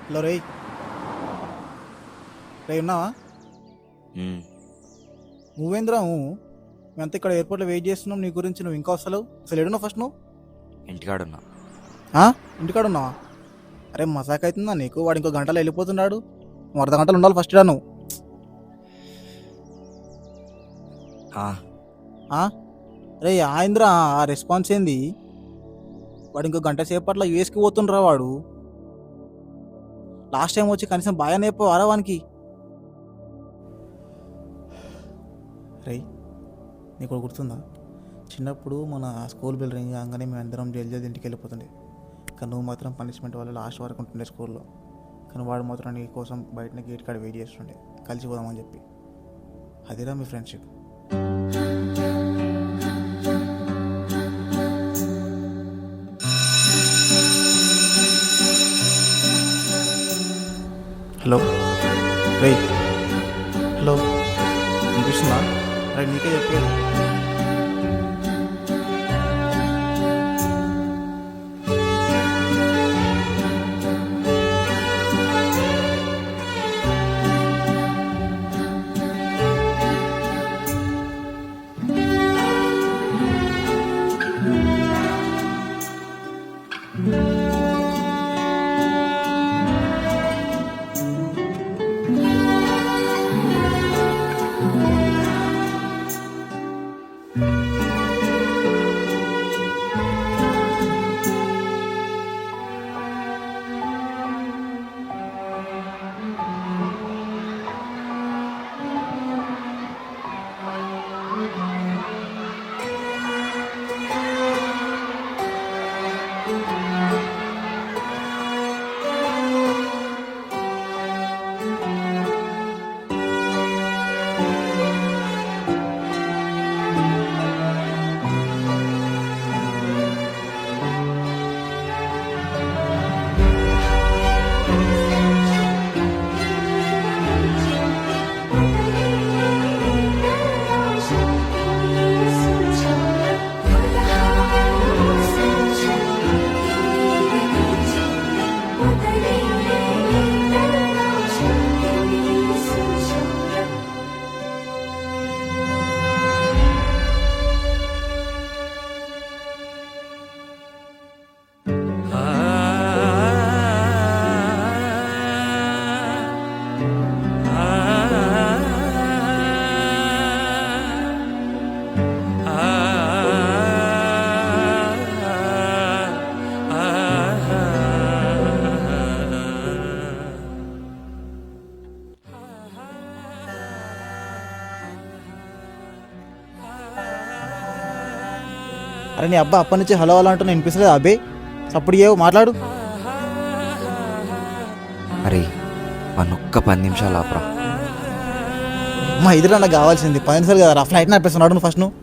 Hello రేయ్, రేయ్ ఉన్నావా? మ్మ్. నువ్వేంద్రా మేమంతా ఇక్కడ ఎయిర్పోర్ట్లో వెయిట్ చేస్తున్నాం నీ గురించి. నువ్వు ఇంకా వస్తలేవు. అసలు ఎడున్నావు ఫస్ట్ నువ్వు? ఇంటికాడున్నా. ఇంటికాడ ఉన్నావా? అరే మజాక్ అవుతుందా నీకు? వాడు ఇంకో గంటలో వెళ్ళిపోతున్నాడు. నువ్వు అర్ధ గంటలు ఉండాలి ఫస్ట్ నువ్వు. రే ఆయింద్రా ఆ రెస్పాన్స్ ఏంది? వాడు ఇంకో గంట సేపట్లో యూఎస్కి పోతుండ్రా వాడు. లాస్ట్ టైం వచ్చి కనీసం బాగా నేర్పవారా వానికి? రేయ్ నీకు గుర్తుందా, చిన్నప్పుడు మన స్కూల్ బెల్ రింగ్ కాగానే మేము అందరం జల్దీ ఇంటికి వెళ్ళిపోతుండే. కానీ నువ్వు మాత్రం పనిష్మెంట్ వల్ల లాస్ట్ వరకు ఉంటుండే స్కూల్లో. కానీ వాడు మాత్రం నీ కోసం బయటనే గేట్ కాడ వెయిట్ చేస్తుండే కలిసిపోదామని చెప్పి. అదిరా మీ ఫ్రెండ్షిప్. హలో రేయ్, హలో వినిపిస్తుందా? రే నీకే చెప్పేది. అరే నీ అబ్బా అప్పటి నుంచి హలో హలో అంటూ నేను వినిపిస్తలేదు అబ్బే. అప్పుడు ఏవో మాట్లాడు. అరే ఒక్క 10 నిమిషాలు ఆపరా. మా ఇద్దరు నాకు కావాల్సింది 10 నిమిషాలు కదా. ఫ్లైట్ నడిపిస్తున్నాడు నువ్వు ఫస్ట్ నువ్వు.